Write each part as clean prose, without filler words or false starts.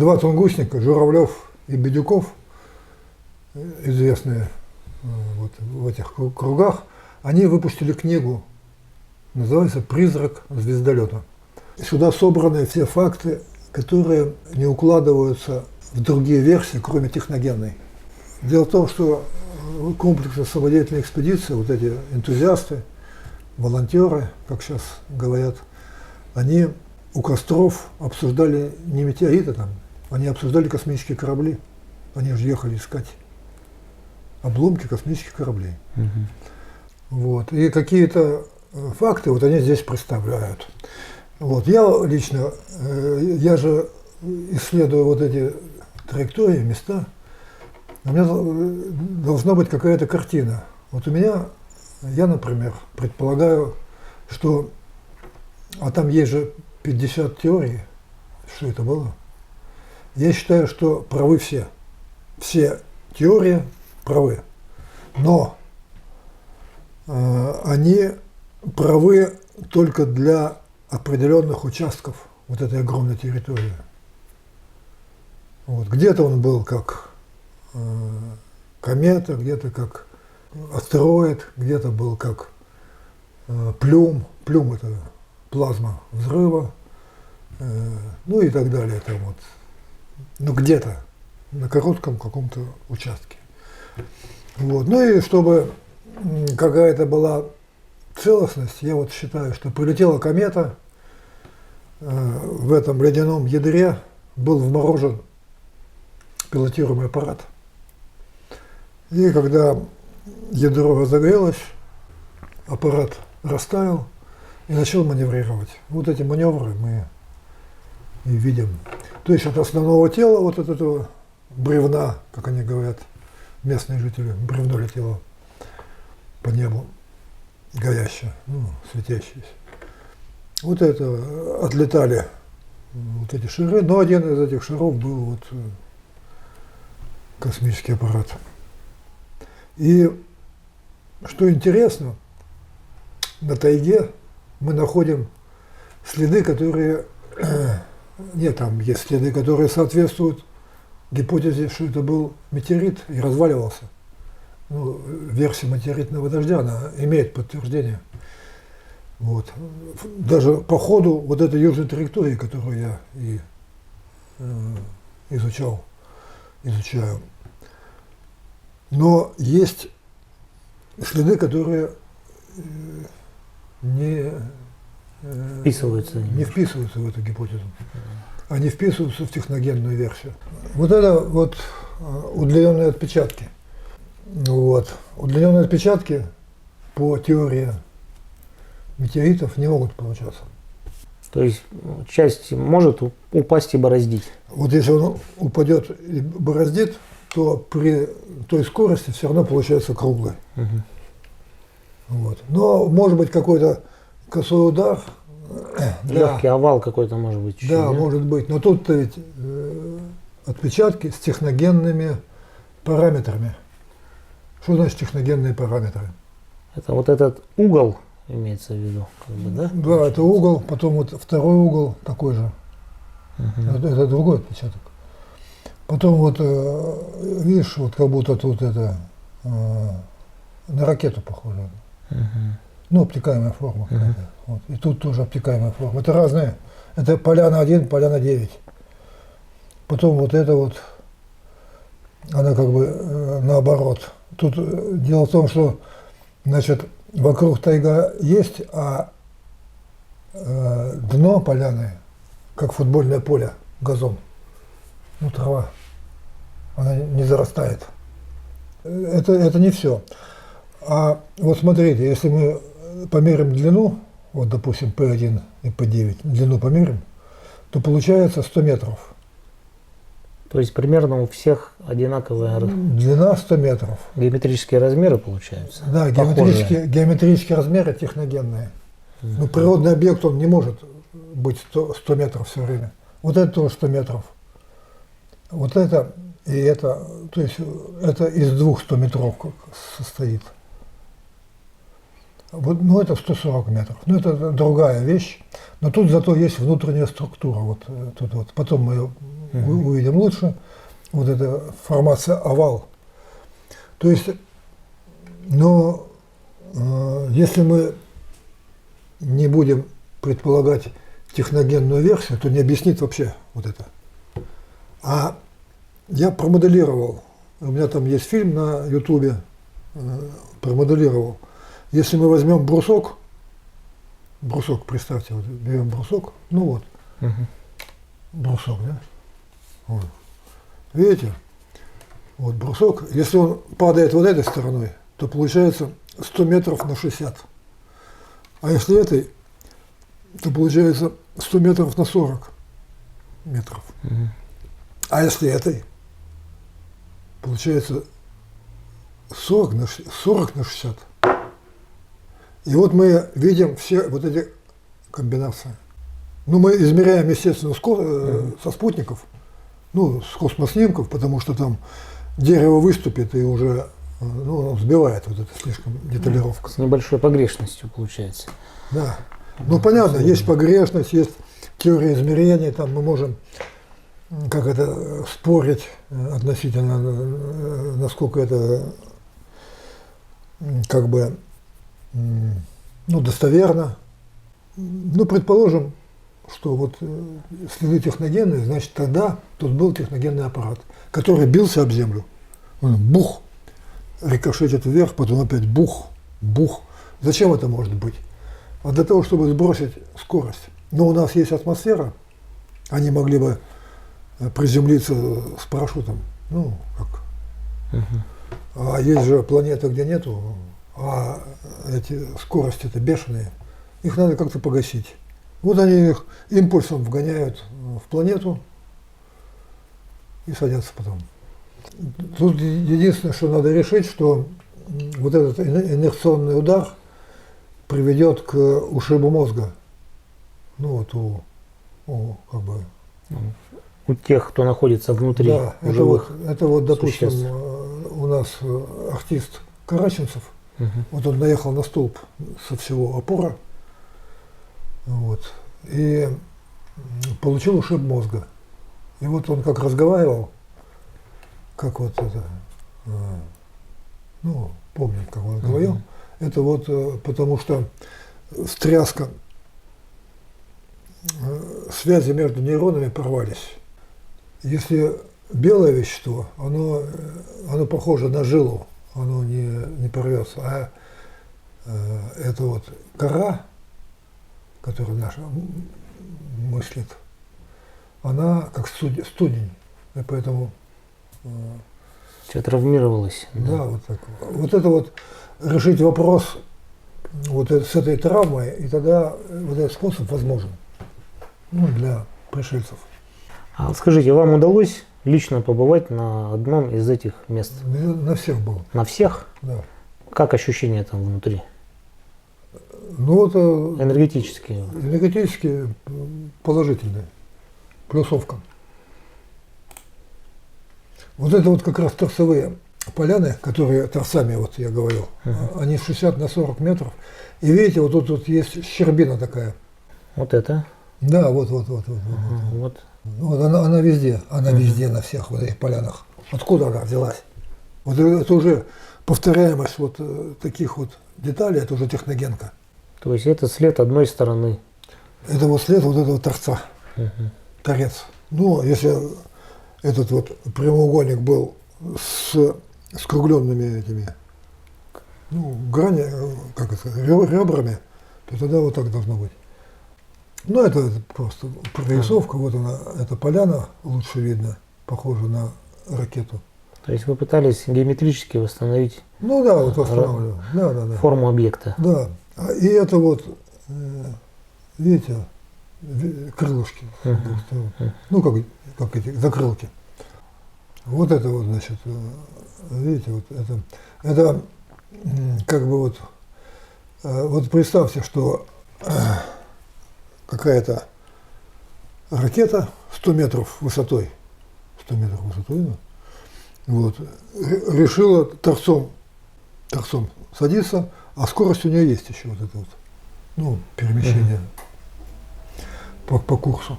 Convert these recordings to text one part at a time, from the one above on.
два тунгусника, Журавлев и Бедюков, известные вот в этих кругах, они выпустили книгу, называется «Призрак звездолета». Сюда собраны все факты, которые не укладываются в другие версии, кроме техногенной. Дело в том, что комплексы самодеятельной экспедиции, вот эти энтузиасты, волонтеры, как сейчас говорят, они у костров обсуждали не метеориты там, они обсуждали космические корабли. Они же ехали искать обломки космических кораблей. Вот. И какие-то факты вот они здесь представляют. Вот. Я лично, я же исследую вот эти траектории, места, у меня должна быть какая-то картина. Вот у меня, я, например, предполагаю, что, а там есть же 50 теорий, что это было. Я считаю, что правы все. Все теории правы. Но они правы только для определенных участков вот этой огромной территории. Вот. Где-то он был как комета, где-то как астероид, где-то был как плюм. Плюм – это плазма взрыва, ну и так далее. Там вот. Ну где-то на коротком каком-то участке. Вот. Ну и чтобы какая-то была целостность, я вот считаю, что прилетела комета, в этом ледяном ядре был вморожен пилотируемый аппарат. И когда ядро разогрелось, аппарат растаял и начал маневрировать. Вот эти маневры мы и видим. То есть от основного тела, вот от этого бревна, как они говорят, местные жители, бревно летело по небу, горящее, ну, светящееся. Вот это отлетали вот эти шары, но один из этих шаров был вот космический аппарат. И что интересно, на тайге мы находим следы, которые, нет, там есть следы, которые соответствуют гипотезе, что это был метеорит и разваливался. Ну, версия метеоритного дождя, она имеет подтверждение. Вот. Даже по ходу вот этой южной траектории, которую я и изучаю. Но есть следы, которые не вписываются в эту гипотезу. Они вписываются в техногенную версию. Вот это вот удлиненные отпечатки. Вот. Удлиненные отпечатки по теории метеоритов не могут получаться. То есть часть может упасть и бороздить? Вот если он упадет и бороздит, то при той скорости все равно получается круглый. Вот. Но может быть какой-то косой удар. Легкий овал какой-то может быть. Да, может быть. Но тут-то ведь отпечатки с техногенными параметрами. Что значит техногенные параметры? Это вот этот угол имеется в виду, как бы, да? Да, это угол, потом вот второй угол такой же. Это другой отпечаток. Потом вот, видишь, вот как будто тут это на ракету похоже. Ну, обтекаемая форма. Вот. И тут тоже обтекаемая форма. Это разные. Это поляна 1, поляна 9. Потом вот это вот, она как бы наоборот. Тут дело в том, что, значит, вокруг тайга есть, а дно поляны, как футбольное поле, газон, ну, трава, она не зарастает. Это не все. А вот смотрите, если мы померим длину, вот, допустим, P1 и P9, длину померим, то получается 100 метров. То есть примерно у всех одинаковая длина 100 метров. Геометрические размеры получаются? Да, геометрические размеры техногенные. Но природный объект, он не может быть 100 метров все время. Вот это тоже 100 метров. Вот это и это, то есть это из двух 100 метров состоит. Вот, ну это 140 метров. Ну это другая вещь. Но тут зато есть внутренняя структура. Вот тут вот. Потом мы ее увидим лучше. Вот эта формация овал. То есть, но если мы не будем предполагать техногенную версию, то не объяснит вообще вот это. А я промоделировал, у меня там есть фильм на Ютубе, промоделировал. Если мы возьмем брусок, представьте, вот берем брусок, ну вот, брусок, да? Вот. Видите? Вот брусок, если он падает вот этой стороной, то получается 100 метров на 60. А если этой, то получается 100 метров на 40 метров. А если этой, получается 40 на 60. И вот мы видим все вот эти комбинации. Ну, мы измеряем, естественно, со спутников, ну, с космоснимков, потому что там дерево выступит и уже сбивает вот это слишком деталировка. С небольшой погрешностью получается. Да. Ну, понятно, есть погрешность, есть теория измерений, там мы можем спорить относительно, насколько это достоверно. Ну, предположим, что вот следы техногенные, значит, тогда тут был техногенный аппарат, который бился об землю. Он бух, рикошетит вверх, потом опять бух, бух. Зачем это может быть? А для того, чтобы сбросить скорость. Но у нас есть атмосфера, они могли бы приземлиться с парашютом. Ну, как. А есть же планеты, где нету, а эти скорости-то бешеные. Их надо как-то погасить. Вот они их импульсом вгоняют в планету и садятся потом. Тут единственное, что надо решить, что вот этот инерционный удар приведет к ушибу мозга. Ну вот у тех, кто находится внутри. Да, живых это вот, допустим, существ. у нас артист Караченцев, вот он наехал на столб со всего опора, вот, и получил ушиб мозга. И вот он как разговаривал, как вот это, помню, как он говорил, это вот потому что встряска, связи между нейронами порвались. Если белое вещество, оно похоже на жилу, оно не порвется, а это вот кора, которая наша мыслит, она как студень, и поэтому все травмировалось. Да, вот так. Вот это вот решить вопрос вот с этой травмой, и тогда вот этот способ возможен, для пришельцев. А скажите, вам удалось лично побывать на одном из этих мест? На всех был. На всех? Да. Как ощущения там внутри? Ну, это энергетические положительные. Плюсовка. Вот это вот как раз торцевые поляны, которые торцами, вот я говорил, они 60 на 40 метров. И видите, вот тут вот есть щербина такая. Вот это? Да, вот. Вот она везде, везде на всех вот этих полянах. Откуда она взялась? Вот это уже повторяемость вот таких вот деталей, это уже техногенка. То есть это след одной стороны? Это вот след вот этого торца, торец. Ну, если этот вот прямоугольник был с скругленными этими, ребрами, то тогда вот так должно быть. Ну, это просто прорисовка, вот она, эта поляна, лучше видно, похожа на ракету. То есть вы пытались геометрически восстановить восстанавливаю. Форму объекта? Да, и это вот, видите, крылышки, как эти закрылки. Вот это вот, значит, видите, вот это как бы вот представьте, что какая-то ракета 100 метров высотой, вот, решила торцом садиться, а скорость у нее есть еще вот это вот, перемещение по курсу.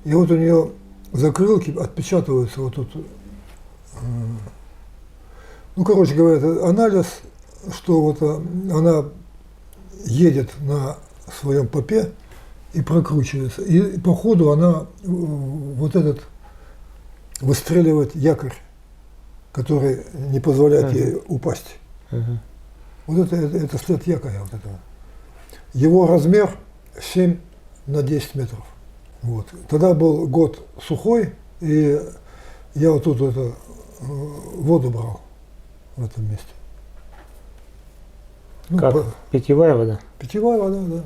И вот у нее закрылки отпечатываются вот тут. Ну, короче говоря, это анализ, что вот она едет на своем попе и прокручивается. И по ходу она вот этот выстреливает якорь, который не позволяет ей упасть. Вот это след якоря. Вот этого. Его размер 7 на 10 метров. Вот. Тогда был год сухой, и я вот тут воду брал в этом месте. Ну, Как? Питьевая вода? Питьевая вода, да.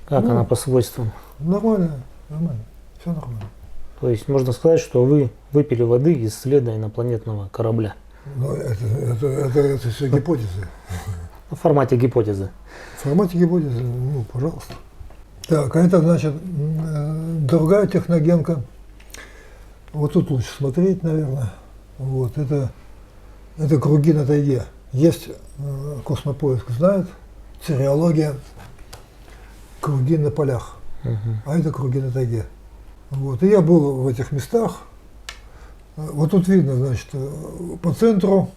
Как Ну, она по свойствам? Нормально, нормально, все нормально. То есть можно сказать, что вы выпили воды из следа инопланетного корабля. Но это все гипотезы. В формате гипотезы. В формате гипотезы, ну, пожалуйста. Так, а это, значит, другая техногенка. Вот тут лучше смотреть, наверное. Вот, это круги на тайге. Есть Космопоиск знает, цереология, круги на полях. А это круги на тайге. Вот. И я был в этих местах. Вот тут видно, значит, по центру,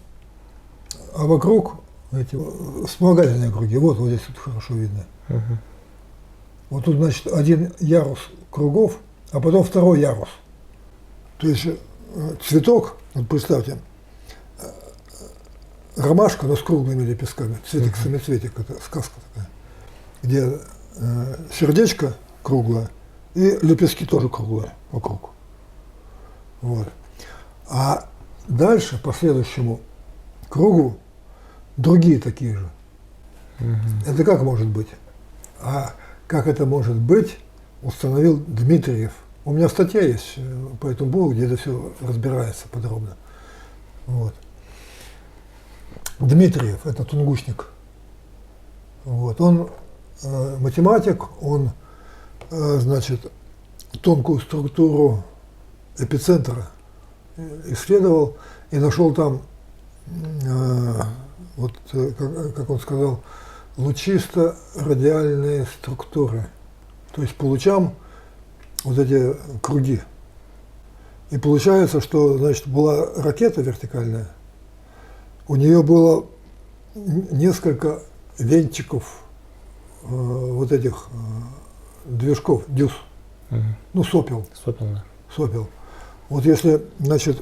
а вокруг эти вспомогательные круги. Вот здесь вот хорошо видно. Вот тут, значит, один ярус кругов, а потом второй ярус. То есть цветок, вот представьте, ромашка, но с круглыми лепестками, цветик-самоцветик, это сказка такая, где сердечко круглое и лепестки тоже круглые вокруг. Вот. А дальше, по следующему кругу, другие такие же. Это как может быть? А как это может быть, установил Дмитриев. У меня статья есть по этому поводу, где это все разбирается подробно. Вот. Дмитриев, это тунгусник. Вот. Он математик, он, значит, тонкую структуру эпицентра исследовал и нашел там, вот, как он сказал, лучисто-радиальные структуры. То есть по лучам вот эти круги. И получается, что, значит, была ракета вертикальная, у нее было несколько венчиков вот этих движков, дюз, ну, сопел. Сопел, да. Сопел. Вот если, значит,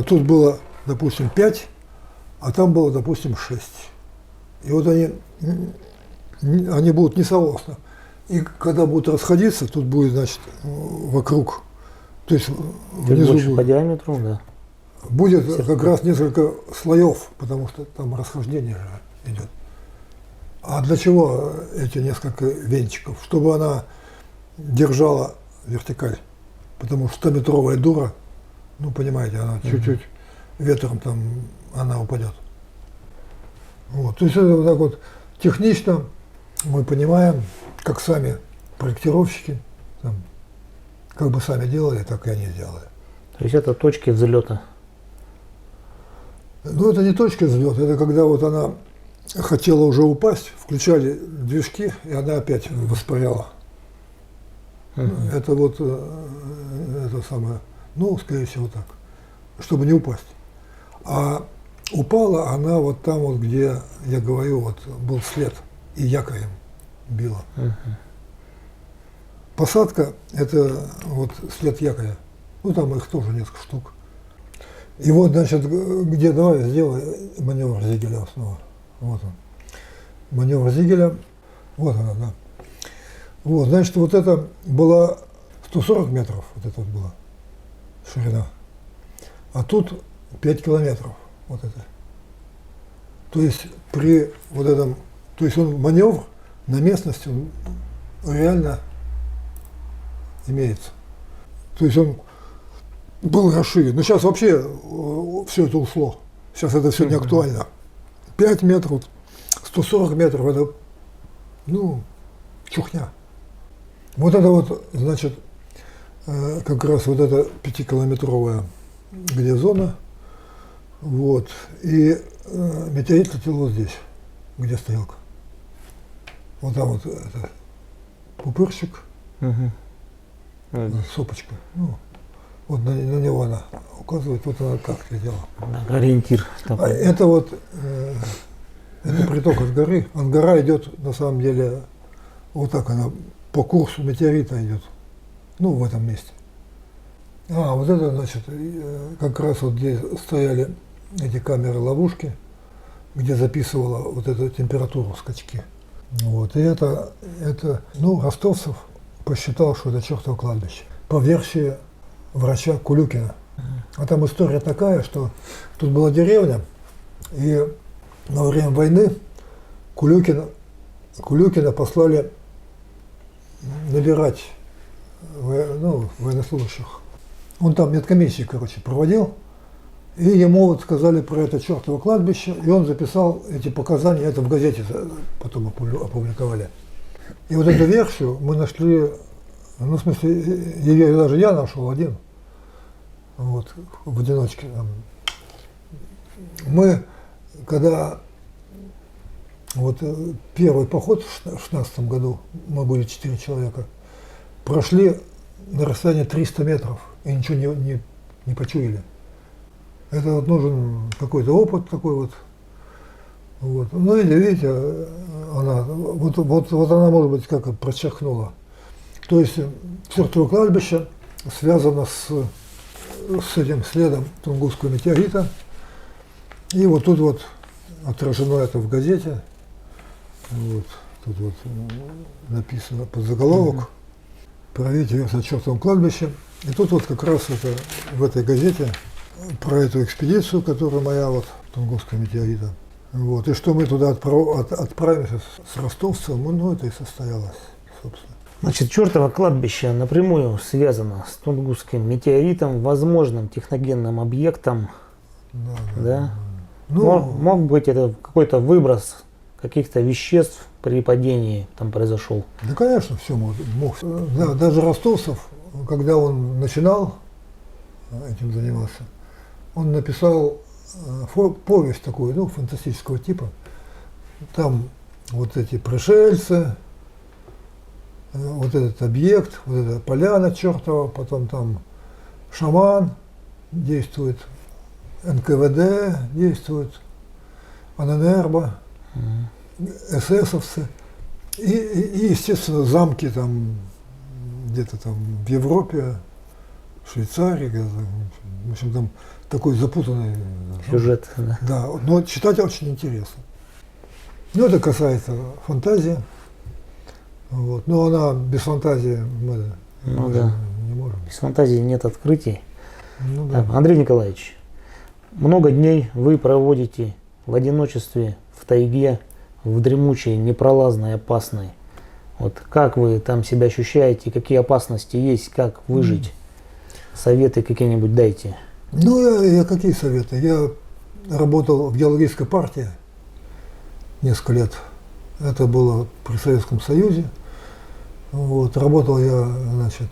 тут было, допустим, 5, а там было, допустим, 6. И вот они будут несогласно. И когда будут расходиться, тут будет, значит, вокруг, то есть внизу больше будет, по диаметру, да. будет как раз несколько слоев, потому что там расхождение же идет. А для чего эти несколько венчиков? Чтобы она держала вертикаль. Потому что 100-метровая дура, ну, понимаете, она чуть-чуть ветром там, она упадет. Вот. То есть это вот так вот технично мы понимаем, как сами проектировщики, там, как бы сами делали, так и они сделали. То есть это точки взлета. Ну, это не точка взлета, это когда вот она хотела уже упасть, включали движки, и она опять воспаряла. Это вот, это самое, ну, скорее всего, так, чтобы не упасть. А упала она вот там вот, где, я говорю, вот был след, и якорем била. Посадка – это вот след якоря. Ну, там их тоже несколько штук. И вот, значит, где, давай сделай маневр Зигеля снова. Вот он. Маневр Зигеля. Вот она, да. Вот, значит, вот это была 140 метров, вот это вот была ширина. А тут 5 километров, вот это. То есть при вот этом, то есть он маневр на местности, он реально имеется. То есть он был расширен. Но сейчас вообще все это ушло. Сейчас это все не актуально. 5 метров, 140 метров, это, ну, чухня. Вот это вот, значит, как раз вот эта 5-километровая, где зона, вот, и метеорит летел вот здесь, где стрелка. Вот там вот это пупырчик, сопочка, ну, Вот на него она указывает, вот она как это дело. Да, ориентир такой. Это вот это приток от горы. Гора идет на самом деле вот так, она по курсу метеорита идет. Ну, в этом месте. Вот это, значит, как раз вот здесь стояли эти камеры-ловушки, где записывала вот эту температуру скачки. Вот. И это, ну, Ростовцев посчитал, что это чертово кладбище. По версии врача Кулюкина. А там история такая, что тут была деревня, и во время войны Кулюкина послали набирать военнослужащих. Он там медкомиссию, короче, проводил, и ему вот сказали про это чертово кладбище, и он записал эти показания, это в газете потом опубликовали. И вот эту версию мы нашли, ну, в смысле, ее даже я нашел один, вот, в одиночке. Мы, когда вот первый поход в 2016 году, мы были 4 человека, прошли на расстоянии 300 метров и ничего не почуяли. Это вот нужен какой-то опыт такой вот. Вот. Ну, видите, она, вот она, может быть, как прочеркнула. То есть чертово кладбище связано с этим следом Тунгусского метеорита. И вот тут вот отражено это в газете. Вот, тут вот написано под заголовок «Проверьте версию о чертовом кладбище». И тут вот как раз это в этой газете про эту экспедицию, которая моя, вот, Тунгусского метеорита. Вот, и что мы туда отправимся с ростовцем, ну, это и состоялось, собственно. Значит, чертово кладбище напрямую связано с Тунгусским метеоритом, возможным техногенным объектом. Да? Ну, мог быть это какой-то выброс каких-то веществ при падении там произошел? Да, конечно, все мог. Да, даже Ростовцев, когда он начинал этим заниматься, он написал повесть такую, ну, фантастического типа. Там вот эти пришельцы, вот этот объект, вот эта поляна чертова, потом там шаман действует, НКВД действует, АННРБА, эсэсовцы и, естественно, замки там где-то там в Европе, в Швейцарии, в общем, там такой запутанный сюжет. Да. Да, но читать очень интересно. Ну, это касается фантазии. Вот. Но она без фантазии мы да. не можем. Без фантазии нет открытий. Ну, да. Так, Андрей Николаевич, много дней вы проводите в одиночестве, в тайге, в дремучей, непролазной, опасной. Вот как вы там себя ощущаете, какие опасности есть, как выжить? Советы какие-нибудь дайте. Ну, я какие советы? Я работал в геологической партии несколько лет. Это было при Советском Союзе. Вот. Работал я, значит,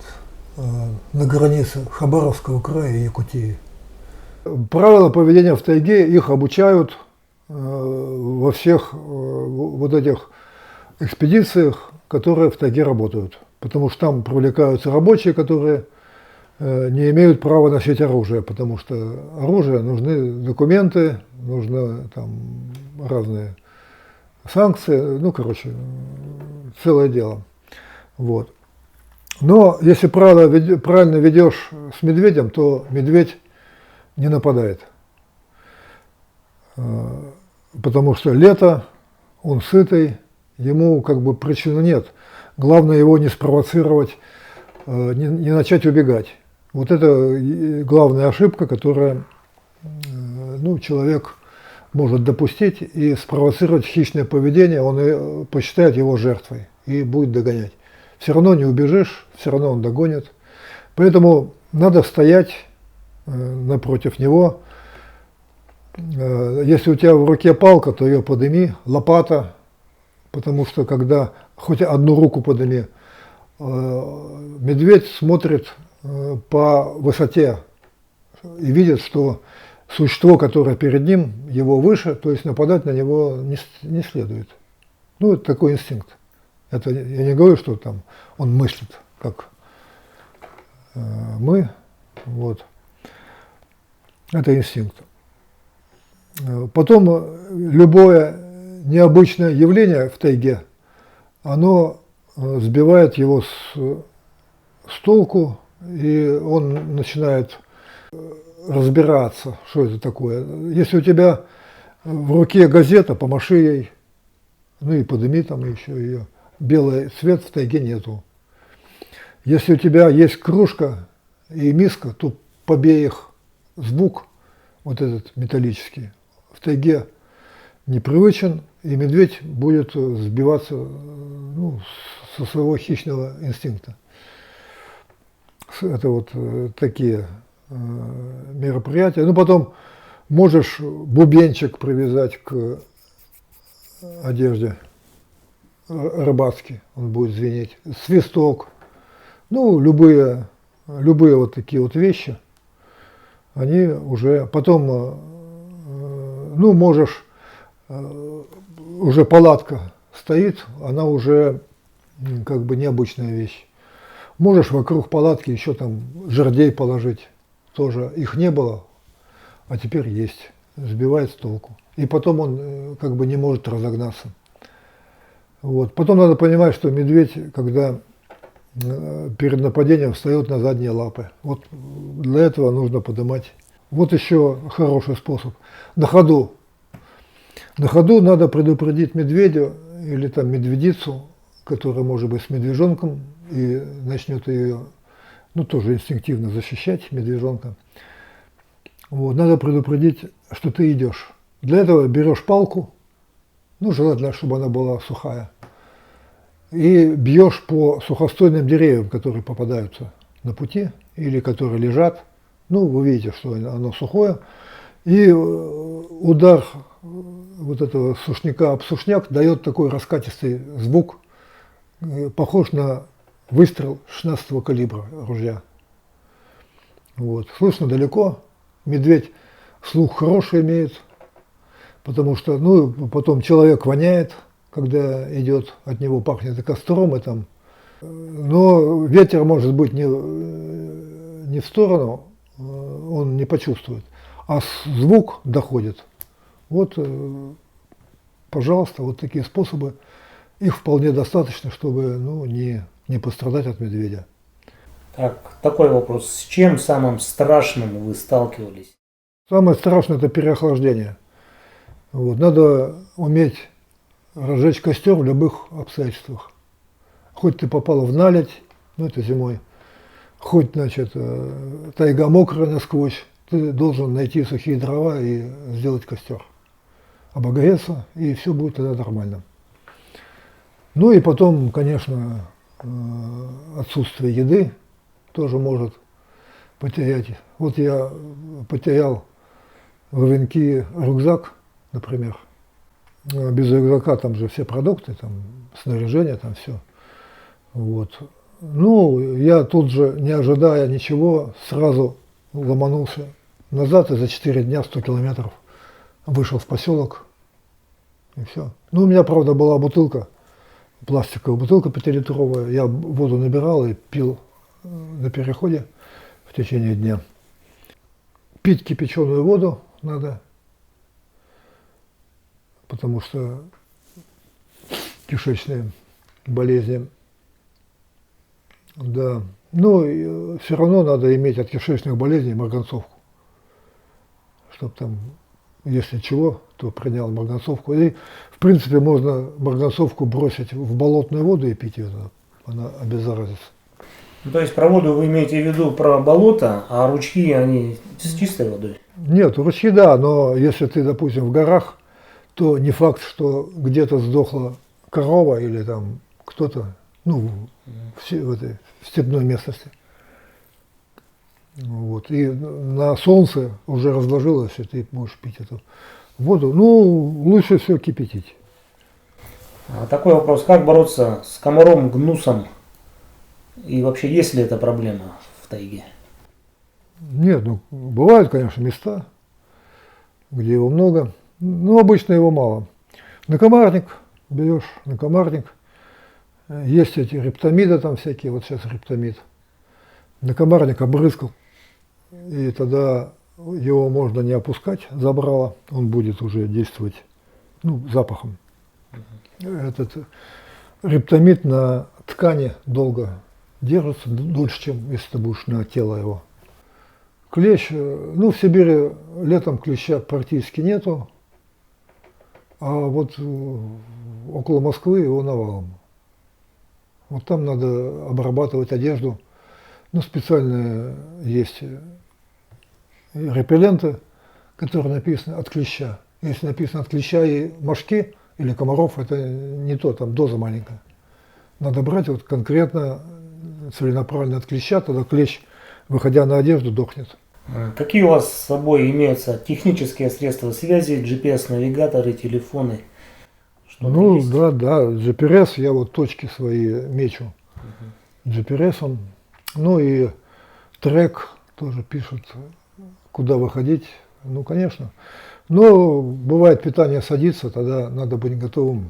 на границе Хабаровского края и Якутии. Правила поведения в тайге, их обучают во всех вот этих экспедициях, которые в тайге работают. Потому что там привлекаются рабочие, которые не имеют права носить оружие, потому что оружие, нужны документы, нужны там разные санкции, ну, короче, целое дело. Вот. Но если правильно ведешь с медведем, то медведь не нападает. Потому что лето, он сытый, ему как бы причины нет. Главное его не спровоцировать, не начать убегать. Вот это главная ошибка, которую человек может допустить и спровоцировать хищное поведение, он посчитает его жертвой и будет догонять. Все равно не убежишь, все равно он догонит. Поэтому надо стоять напротив него. Если у тебя в руке палка, то ее подними, лопата, потому что когда хоть одну руку подними, медведь смотрит по высоте и видит, что существо, которое перед ним, его выше, то есть нападать на него не следует. Ну, это такой инстинкт. Это я не говорю, что там он мыслит, как мы. Вот. Это инстинкт. Потом любое необычное явление в тайге, оно сбивает его с толку, и он начинает разбираться, что это такое. Если у тебя в руке газета, помаши ей, ну и подыми там еще ее. Белый цвет в тайге нету. Если у тебя есть кружка и миска, то побей их. Звук вот этот металлический в тайге непривычен, и медведь будет сбиваться, ну, со своего хищного инстинкта. Это вот такие мероприятия. Ну, потом можешь бубенчик привязать к одежде рыбацкий, он будет звенеть, свисток, ну, любые вот такие вот вещи, они уже, потом, ну, можешь, уже палатка стоит, она уже как бы необычная вещь. Можешь вокруг палатки еще там жердей положить, тоже их не было, а теперь есть, сбивает с толку. И потом он как бы не может разогнаться. Вот. Потом надо понимать, что медведь, когда перед нападением, встает на задние лапы. Вот для этого нужно поднимать. Вот еще хороший способ. На ходу. На ходу надо предупредить медведя или там медведицу, которая может быть с медвежонком и начнет ее, ну, тоже инстинктивно защищать медвежонка. Вот. Надо предупредить, что ты идешь. Для этого берешь палку, ну, желательно, чтобы она была сухая, и бьешь по сухостойным деревьям, которые попадаются на пути или которые лежат. Ну, вы видите, что оно сухое. И удар вот этого сушняка об сушняк дает такой раскатистый звук, похож на выстрел 16-го калибра ружья. Вот. Слышно далеко. Медведь слух хороший имеет, потому что, ну, потом человек воняет, когда идет, от него пахнет и костром, и там. Но ветер может быть не в сторону, он не почувствует, а звук доходит. Вот, пожалуйста, вот такие способы, их вполне достаточно, чтобы, ну, не пострадать от медведя. Так, такой вопрос. С чем самым страшным вы сталкивались? Самое страшное – это переохлаждение. Вот. Надо уметь разжечь костер в любых обстоятельствах. Хоть ты попал в наледь, ну это зимой, хоть, значит, тайга мокрая насквозь, ты должен найти сухие дрова и сделать костер. Обогреться, и все будет тогда нормально. Ну и потом, конечно, отсутствие еды тоже может потерять. Вот я потерял в венке рюкзак, например. Без рюкзака там же все продукты, там снаряжение, там все. Вот. Ну, я тут же, не ожидая ничего, сразу ломанулся назад и за 4 дня 100 километров вышел в поселок. И все. Ну, у меня, правда, была бутылка, пластиковая бутылка 5-литровая. Я воду набирал и пил на переходе в течение дня. Пить кипяченую воду надо, потому что кишечные болезни. Да. Ну, все равно надо иметь от кишечных болезней марганцовку. Чтобы там, если чего, то принял марганцовку. И, в принципе, можно марганцовку бросить в болотную воду и пить ее. Она обеззаразится. Ну, то есть про воду вы имеете в виду про болото, а ручьи, они с чистой водой? Нет, ручьи, да, но если ты, допустим, в горах, то не факт, что где-то сдохла корова или там кто-то, ну, в этой степной местности. Вот. И на солнце уже разложилось, и ты можешь пить эту воду. Ну, лучше все кипятить. Такой вопрос. Как бороться с комаром, гнусом? И вообще, есть ли эта проблема в тайге? Нет, ну, бывают, конечно, места, где его много, но обычно его мало. Накомарник берешь, накомарник. Есть эти рептомиды там всякие, вот сейчас рептомид. Накомарник обрызгал и тогда его можно не опускать, забрало, он будет уже действовать, ну, запахом. Этот рептомид на ткани долго держится, дольше, чем если ты будешь на тело его. Клещ, ну, в Сибири летом клеща практически нету, а вот около Москвы его навалом. Вот там надо обрабатывать одежду. Ну, специальные есть репелленты, которые написаны от клеща. Если написано от клеща и мошки или комаров, это не то, там доза маленькая. Надо брать вот конкретно, целенаправленно от клеща, тогда клещ, выходя на одежду, дохнет. Какие у вас с собой имеются технические средства связи, GPS-навигаторы, телефоны? Что-то Ну, есть? да, GPS, я вот точки свои мечу. GPS он, ну и трек тоже пишут, куда выходить, ну, конечно. Но бывает питание садится, тогда надо быть готовым,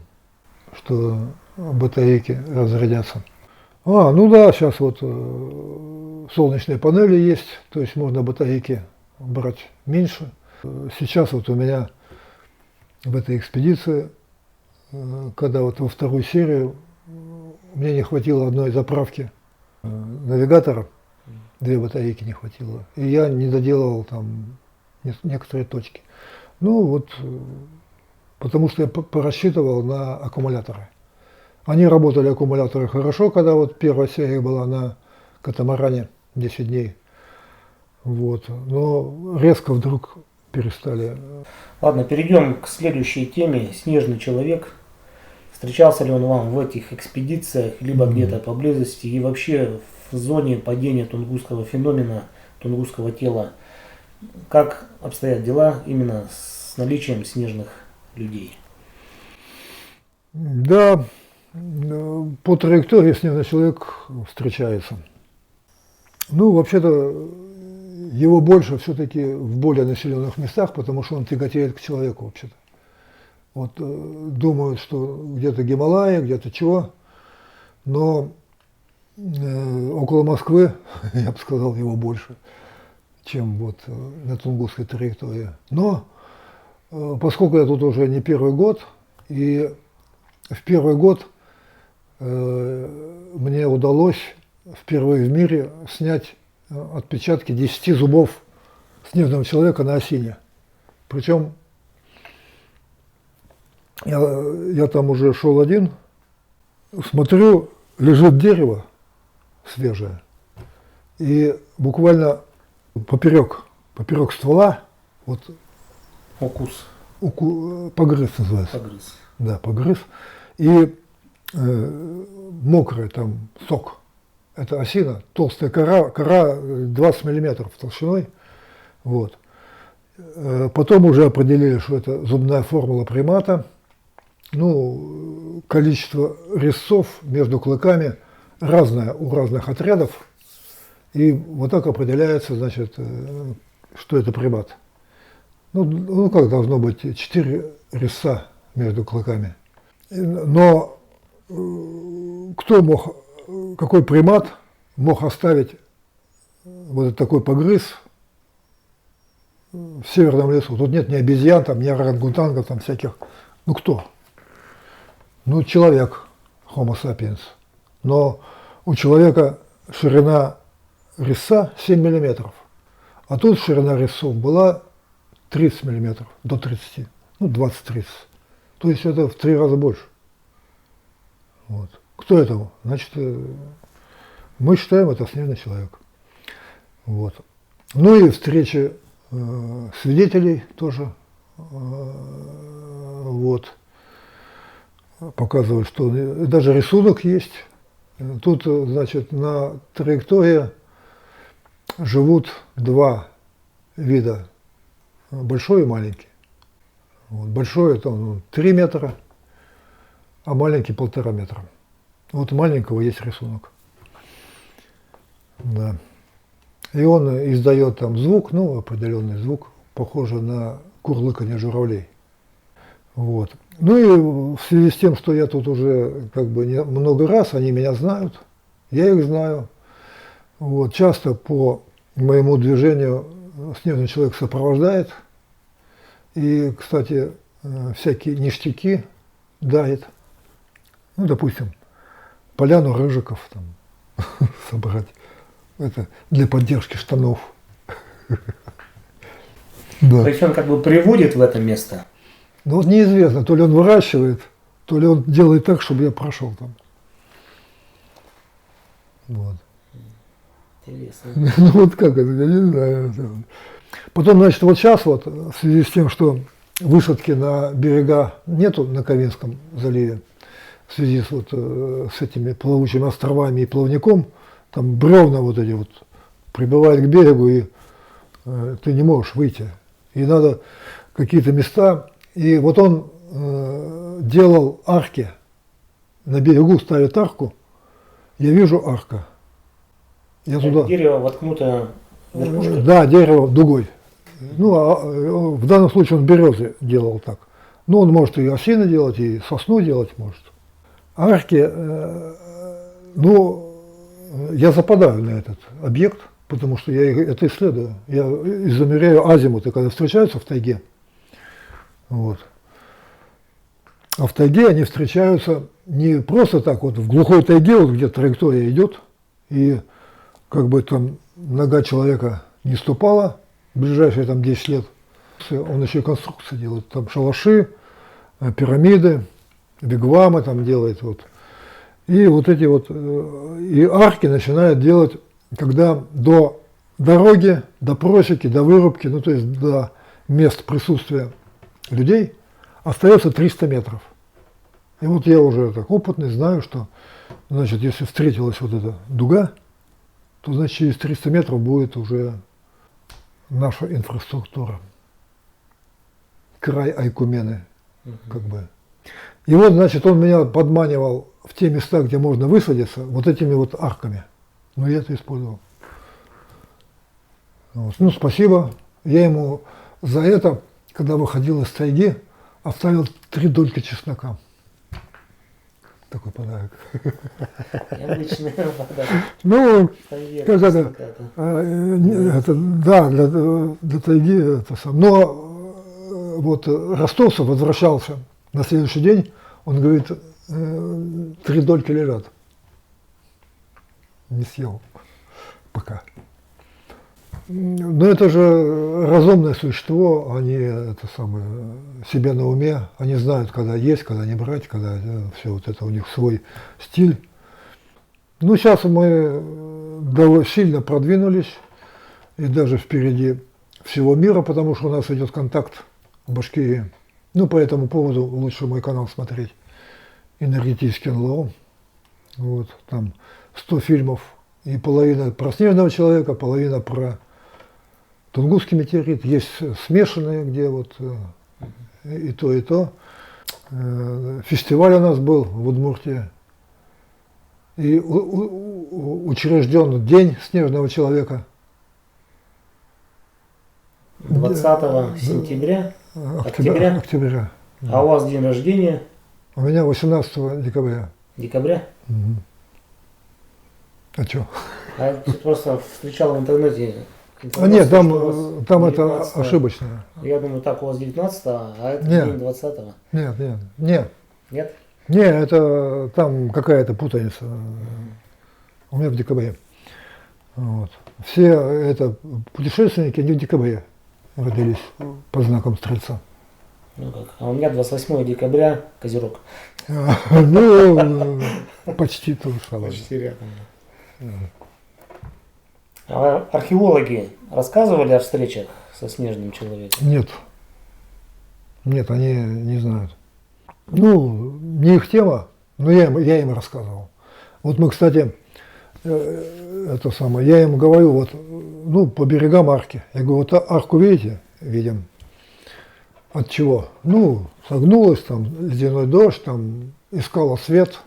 что батарейки разрядятся. Ну да, сейчас вот солнечные панели есть, то есть можно батарейки брать меньше. Сейчас вот у меня в этой экспедиции, когда вот во вторую серию, мне не хватило одной заправки навигатора, 2 батарейки не хватило, и я не доделал там некоторые точки. Ну вот, потому что я порассчитывал на аккумуляторы. Они работали, аккумуляторы, хорошо, когда вот первая серия была на катамаране 10 дней. Вот. Но резко вдруг перестали. Ладно, перейдем к следующей теме. Снежный человек. Встречался ли он вам в этих экспедициях, либо где-то поблизости, и вообще в зоне падения тунгусского феномена, тунгусского тела? Как обстоят дела именно с наличием снежных людей? Да, по траектории снежный человек встречается. Ну, вообще-то, его больше все-таки в более населенных местах, потому что он тяготеет к человеку вообще-то. Вот думают, что где-то Гималаи, где-то чего, но около Москвы, я бы сказал, его больше, чем вот на тунгусской траектории. Но поскольку я тут уже не первый год, и в первый год мне удалось впервые в мире снять отпечатки 10 зубов снежного человека на осине. Причем я там уже шел один, смотрю, лежит дерево свежее, и буквально поперек ствола, вот Укус. погрыз называется. Погрыз. Да, погрыз. И мокрый там сок. Это осина, толстая кора 20 миллиметров толщиной. Вот. Потом уже определили, что это зубная формула примата. Ну, количество резцов между клыками разное у разных отрядов. И вот так определяется, значит, что это примат. Ну как должно быть, 4 резца между клыками. Но какой примат мог оставить вот этот такой погрыз в северном лесу? Тут нет ни обезьян, там, ни орангутангов, там всяких. Ну кто? Ну, человек, Homo sapiens. Но у человека ширина резца 7 миллиметров. А тут ширина резцов была 30 миллиметров, до 30, ну 20-30. То есть это в 3 раза больше. Вот. Кто это? Значит, мы считаем, это снежный человек. Вот. Ну и встречи свидетелей тоже вот, показывают, что даже рисунок есть. Тут, значит, на траектории живут 2 вида, большой и маленький. Вот, большой это 3 метра, а маленький 1,5 метра. Вот у маленького есть рисунок. Да. И он издает там звук, ну, определенный звук, похожий на курлыканье журавлей. Вот. Ну и в связи с тем, что я тут уже как бы много раз, они меня знают, я их знаю. Вот. Часто по моему движению снежный человек сопровождает. И, кстати, всякие ништяки дарит. Ну, допустим, поляну рыжиков там собрать. Это для поддержки штанов. То есть он как бы приводит в это место. Ну вот неизвестно, то ли он выращивает, то ли он делает так, чтобы я прошел там. Вот. Интересно. Ну вот как это, я не знаю. Потом, значит, вот сейчас вот, в связи с тем, что высадки на берега нету на Ковенском заливе, в связи с, вот, с этими плавучими островами и плавником, там бревна вот эти вот прибывают к берегу, и ты не можешь выйти. И надо какие-то места. И вот он делал арки. На берегу ставит арку. Я вижу арка. Я туда. Дерево воткнуто верхушкой. Да, дерево дугой. Ну, а в данном случае он березы делал так. Ну, он может и осины делать, и сосну делать может. Арки, ну, я западаю на этот объект, потому что я это исследую. Я замеряю азимуты, когда встречаются в тайге. Вот. А в тайге они встречаются не просто так, вот в глухой тайге, вот где траектория идет, и как бы там нога человека не ступала в ближайшие там 10 лет. Он еще и конструкции делает, там шалаши, пирамиды, вигвамы там делает. Вот. И вот эти вот, и арки начинают делать, когда до дороги, до просеки, до вырубки, ну то есть до мест присутствия людей остается 300 метров. И вот я уже так опытный, знаю, что, значит, если встретилась вот эта дуга, то, значит, через 300 метров будет уже наша инфраструктура. Край Айкумены, как бы. И вот, значит, он меня подманивал в те места, где можно высадиться, вот этими вот арками. Ну, я это использовал. Вот. Ну, спасибо. Я ему за это, когда выходил из тайги, оставил 3 дольки чеснока. Такой подарок. Необычный подарок. Ну, как это? это, да, для тайги это сам. Но вот ростовцев возвращался на следующий день, он говорит, 3 дольки лежат. Не съел пока. Но это же разумное существо, они это самое, себе на уме, они знают, когда есть, когда не брать, когда все вот это у них свой стиль. Ну, сейчас мы довольно сильно продвинулись, и даже впереди всего мира, потому что у нас идет контакт в Башкирии. Ну, по этому поводу лучше мой канал смотреть. Энергетический НЛО. Вот, там 100 фильмов, и половина про снежного человека, половина про Тунгусский метеорит. Есть смешанные, где вот и то, и то. Фестиваль у нас был в Удмуртии. И учрежден День снежного человека. 20 сентября? Октября. А у вас день рождения? У меня 18 декабря. Декабря? Угу. А что? А я просто встречал в интернете. А нет, там это ошибочно. Я думаю, так у вас 19-го, а это нет. день 20-го. Нет. Нет? Нет, это там какая-то путаница. У меня в декабре. Вот. Все это путешественники не в декабре родились по знакам Стрельца. Ну как, а у меня 28 декабря, Козерог. Ну, почти то же самое. Почти рядом. А археологи рассказывали о встречах со снежным человеком? Нет, они не знают. Ну, не их тема, но я им рассказывал. Вот мы, кстати, это самое, я им говорю, вот, ну, по берегам арки. Я говорю, вот арку видите? Видим. От чего? Ну, согнулась, там, ледяной дождь, там, искала свет.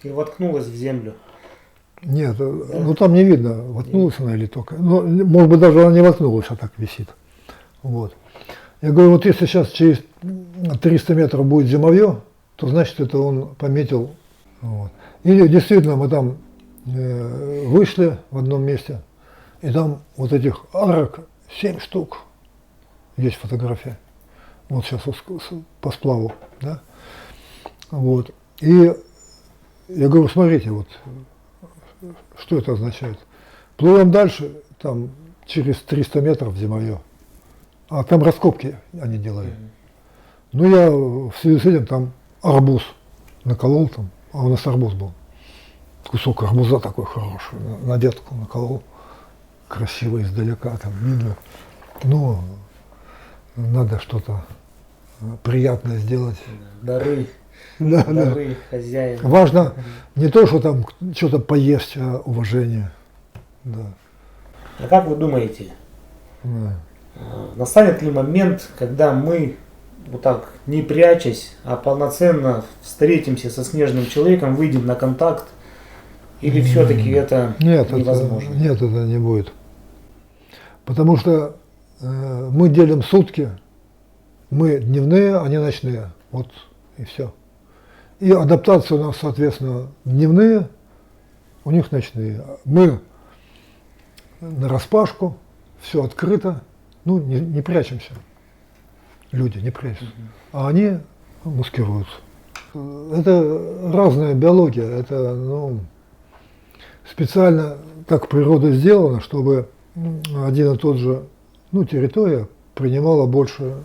И воткнулась в землю. Нет, ну там не видно, воткнулась она или только. Ну, может быть, даже она не воткнулась, а так висит. Вот. Я говорю, вот если сейчас через 300 метров будет зимовье, то значит, это он пометил. Вот. Или действительно мы там вышли в одном месте, И там вот этих арок 7 штук. Есть фотография. Вот сейчас по сплаву. Да? Вот. И я говорю, смотрите, вот что это означает. Плывем дальше, там через 300 метров зимовье. А там раскопки они делали. Ну, я в связи с этим там арбуз наколол там, а у нас арбуз был. Кусок арбуза такой хороший, на ветку наколол. Красиво издалека, там видно. Ну, надо что-то приятное сделать. Дары, Да, да. дары хозяина. Важно не то, что там что-то поесть, а уважение. Да. А как вы думаете, Да. настанет ли момент, когда мы, вот так, не прячась, а полноценно встретимся со снежным человеком, выйдем на контакт, или все-таки это Нет, невозможно? нет, это не будет. Потому что мы делим сутки, мы дневные, они ночные. Вот и все. И адаптация у нас, соответственно, дневные, у них ночные. Мы нараспашку, все открыто, ну, не прячемся. Люди не прячутся. А они маскируются. Это разная биология, это, ну, специально так природа сделана, чтобы один и тот же, ну, территория принимала больше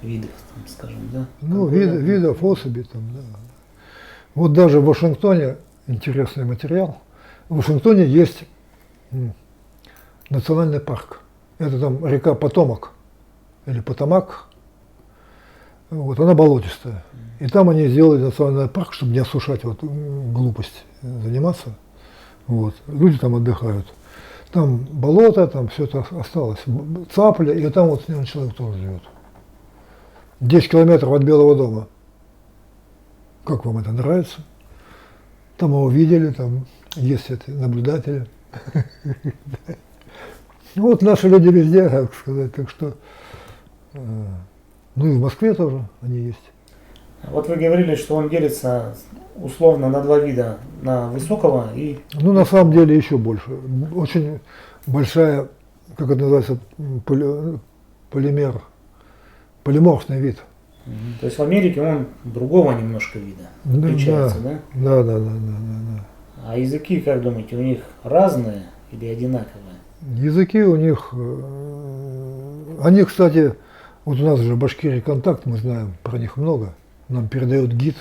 Видов, там, скажем, да? ну, видов, особей там, да. Вот даже в Вашингтоне интересный материал. В Вашингтоне есть национальный парк. Это там река Потомак или Потомак. Вот, она болотистая. И там они сделали национальный парк, чтобы не осушать вот глупость заниматься. Вот. Люди там отдыхают. Там болото, там все это осталось. Цапля, и там вот снежный человек тоже живет. 10 километров от Белого дома. Как вам это нравится? Там его видели, там есть эти наблюдатели. Вот наши люди везде, так сказать, так что, ну и в Москве тоже они есть. Вот вы говорили, что он делится условно на два вида, на высокого и... Ну, на самом деле еще больше. Очень большая, как это называется, полиморфный вид. То есть в Америке он другого немножко вида, отличается, да? Да. А языки, как думаете, у них разные или одинаковые? Языки у них, они, кстати, вот у нас же Башкирия Контакт, мы знаем про них много, нам передает гид,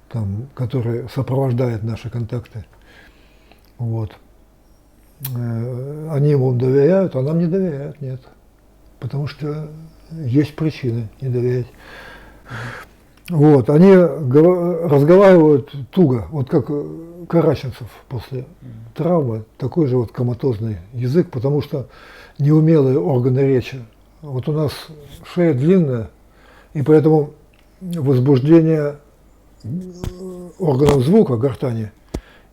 там, который сопровождает наши контакты. Вот. Они ему доверяют, а нам не доверяют, нет. Потому что есть причины не доверять. Вот, они разговаривают туго, вот как Караченцев после травмы, такой же вот коматозный язык, потому что неумелые органы речи. Вот у нас шея длинная, и поэтому возбуждение органов звука, гортани,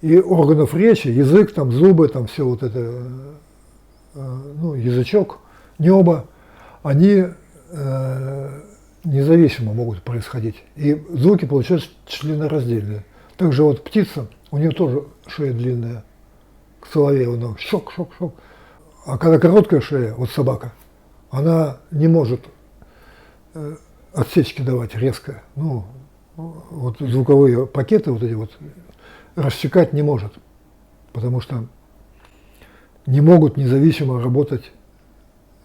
и органов речи, язык, там, зубы, там все вот это, ну, язычок, небо, они независимо могут происходить. И звуки получаются членораздельные. Также вот птица, у нее тоже шея длинная, к соловею, она шок. А когда короткая шея, вот собака, она не может отсечки давать резко. Ну, вот звуковые пакеты вот эти вот рассекать не может, потому что не могут независимо работать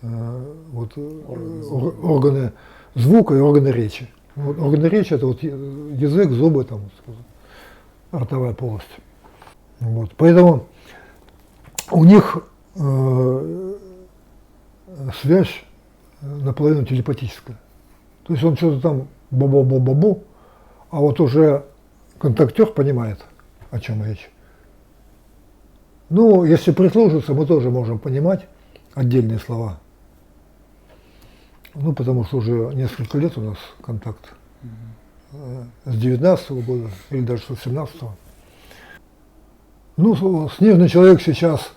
вот, органы звука и органы речи. Вот, органы речи — это вот язык, зубы, там, ротовая полость. Вот. Поэтому у них связь наполовину телепатическая. То есть он что-то там бу-бу-бу-бу-бу, а вот уже контактер понимает, о чем речь. Ну, если прислушаться, мы тоже можем понимать отдельные слова. Ну, потому что уже несколько лет у нас контакт. С 19-го года или даже с 17-го. Ну, снежный человек сейчас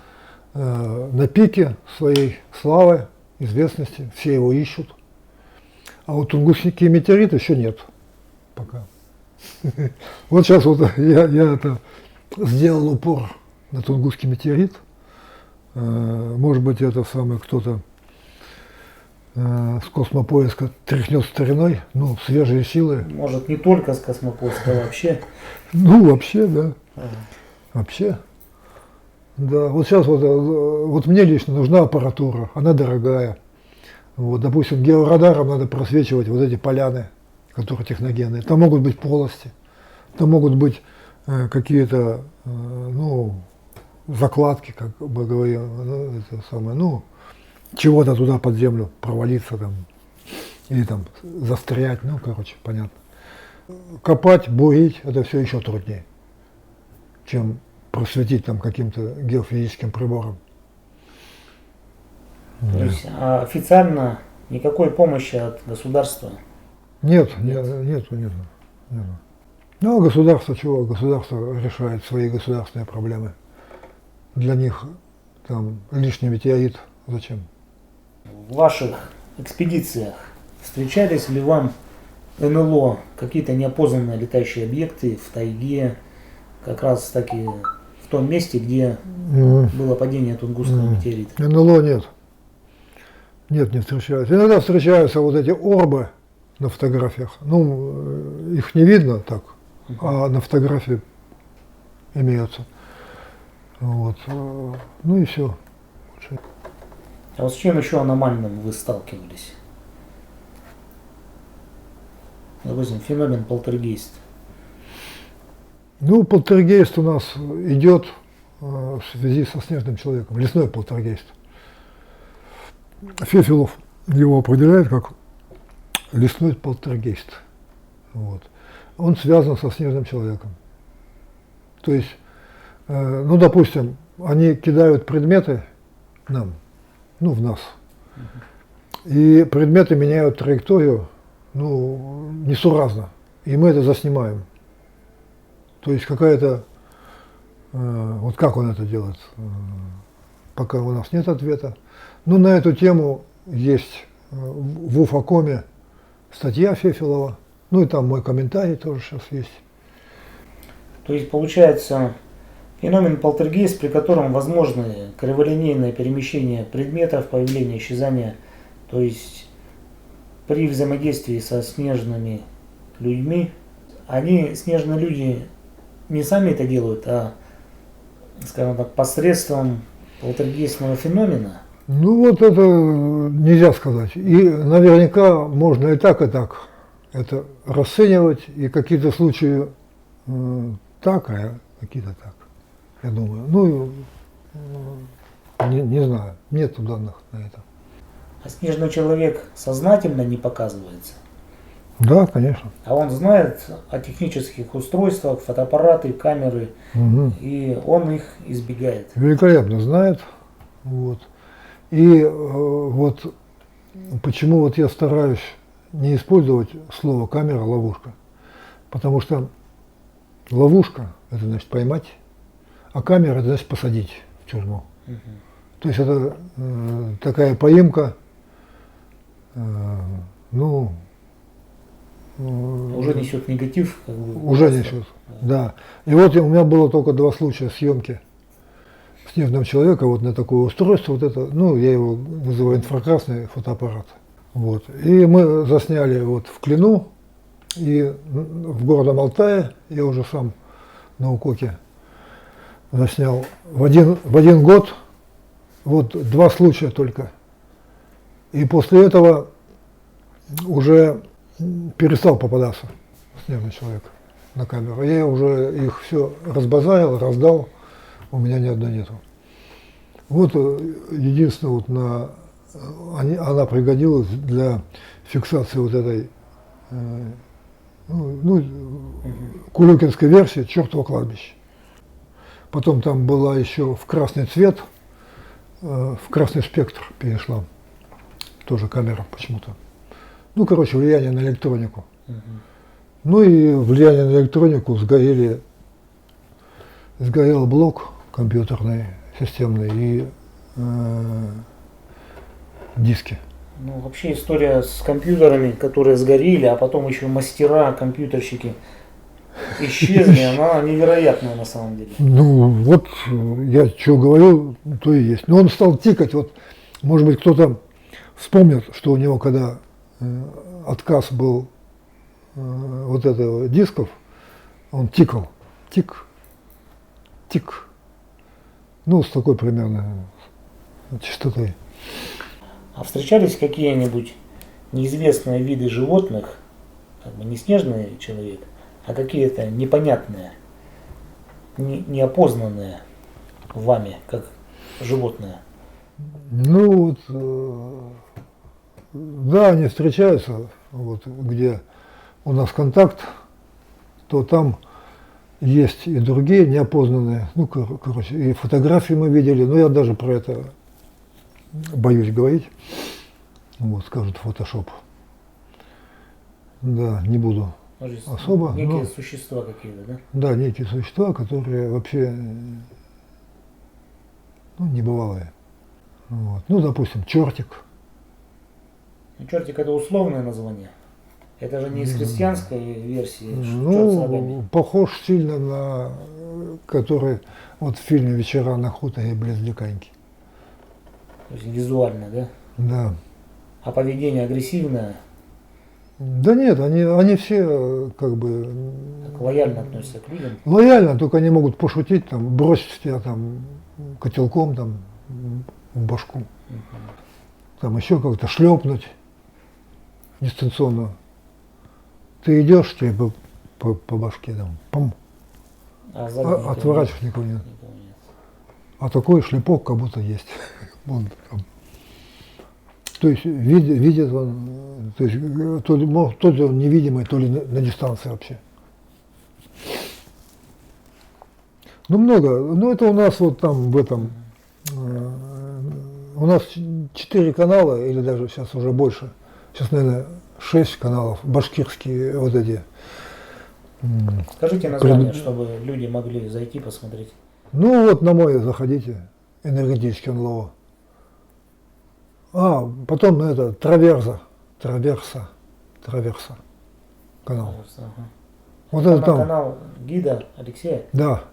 на пике своей славы, известности, все его ищут. А вот тунгусский метеорит еще нет пока. Вот сейчас вот я это сделал упор на тунгусский метеорит. Может быть, это самое кто-то с космопоиска тряхнет стариной, ну, свежие силы. Может, не только с космопоиска, а вообще. Ну, вообще, да. Ага. Вообще. Да, вот сейчас вот мне лично нужна аппаратура, она дорогая. Вот, допустим, георадаром надо просвечивать вот эти поляны, которые техногенные. Там могут быть полости, там могут быть какие-то, ну, закладки, как бы говорил, ну, это самое, ну, чего-то туда под землю провалиться там, или там застрять, ну, короче, понятно. Копать, бурить, это все еще труднее, чем просветить там каким-то геофизическим прибором. То есть официально никакой помощи от государства? Нет. Ну, а государство чего? Государство решает свои государственные проблемы. Для них там лишний метеорит зачем? В ваших экспедициях встречались ли вам НЛО, какие-то неопознанные летающие объекты в тайге, как раз таки в том месте, где было падение Тунгусского метеорита? НЛО нет. Нет, не встречаются. Иногда встречаются вот эти орбы на фотографиях. Ну, их не видно так, а на фотографии имеются. Вот. Ну и все. А вот с чем еще аномальным вы сталкивались? Допустим, феномен полтергейст. Ну, полтергейст у нас идет в связи со снежным человеком, лесной полтергейст. Фефелов его определяет как лесной полтергейст. Вот. Он связан со снежным человеком. То есть, ну, допустим, они кидают предметы нам, ну, в нас, и предметы меняют траекторию, ну, несуразно, и мы это заснимаем. То есть какая-то, вот как он это делает, пока у нас нет ответа. Ну, на эту тему есть в Уфакоме статья Фефелова, ну и там мой комментарий тоже сейчас есть. То есть получается феномен полтергейст, при котором возможны криволинейное перемещение предметов, появление, исчезание, то есть при взаимодействии со снежными людьми, снежные люди не сами это делают, а, скажем так, посредством полтергейстного феномена. Ну вот это нельзя сказать. И наверняка можно и так это расценивать, и какие-то случаи так, а какие-то так, я думаю. Ну, не знаю, нет данных на это. А снежный человек сознательно не показывается? Да, конечно. А он знает о технических устройствах, фотоаппараты, камеры, и он их избегает. Великолепно знает. Вот. И вот почему вот я стараюсь не использовать слово камера, ловушка. Потому что ловушка – это значит поймать, а камера – это значит посадить в тюрьму. То есть это такая поимка, ну… Уже несет негатив. Как бы, уже несет, да. И вот у меня было только 2 случая съемки снежного человека вот на такое устройство, вот это, ну, я его называю инфракрасный фотоаппарат. Вот. И мы засняли вот в Клину и в городом Алтае, я уже сам на Укоке заснял в один год, вот 2 случая только. И после этого уже перестал попадаться снежный человек на камеру. Я уже их все разбазарил, раздал, у меня ни одной нету. Вот единственное, вот она пригодилась для фиксации вот этой кулюкинской версии «Чертово кладбище». Потом там была еще в красный цвет, в красный спектр перешла, тоже камера почему-то. Ну, короче, влияние на электронику. Ну и влияние на электронику сгорел блок компьютерный, системный и диски. Ну, вообще история с компьютерами, которые сгорели, а потом еще мастера, компьютерщики исчезни, она невероятная на самом деле. Ну, вот я что говорю, то и есть. Но он стал тикать, вот, может быть, кто-то вспомнит, что у него, когда отказ был вот этого дисков, он тикал, тик, тик, ну, с такой примерно частотой. А встречались какие-нибудь неизвестные виды животных, как бы не снежный человек, а какие-то непонятные, неопознанные вами, как животные? Ну, вот, да, они встречаются, вот, где у нас контакт, то там есть и другие неопознанные, ну, короче, и фотографии мы видели, но я даже про это боюсь говорить. Вот, скажут фотошоп. Да, не буду особо. Некие но, существа какие-то, да? да, некие существа, которые вообще ну, небывалые. Вот. Ну, допустим, чертик. Ну, чертик это условное название. Это же не из христианской версии. Черт с рогами. Ну, похож сильно на который вот в фильме «Вечера на хуторе близ Диканьки». То есть визуально, да? Да. А поведение агрессивное, Да нет, они все как бы так лояльно относятся к людям. лояльно, только они могут пошутить, там, бросить тебя там котелком там, в башку. Там еще как-то шлепнуть дистанционно. Ты идешь, тебе по башке там, пам, А сзади никого отворачивать никого нет. никого нет. А такой шлепок как будто есть. Вон там. То есть видит он, то есть то ли он невидимый, то ли на дистанции вообще. Ну много, ну это у нас вот там в этом, у нас 4 канала, или даже сейчас уже больше, сейчас, наверное, 6 каналов, башкирские вот эти. Скажите название, чтобы люди могли зайти посмотреть. Ну вот на мой заходите, энергетический НЛО. А, потом это Траверса канал. Ага. Вот это там, Канал гида Алексея. да.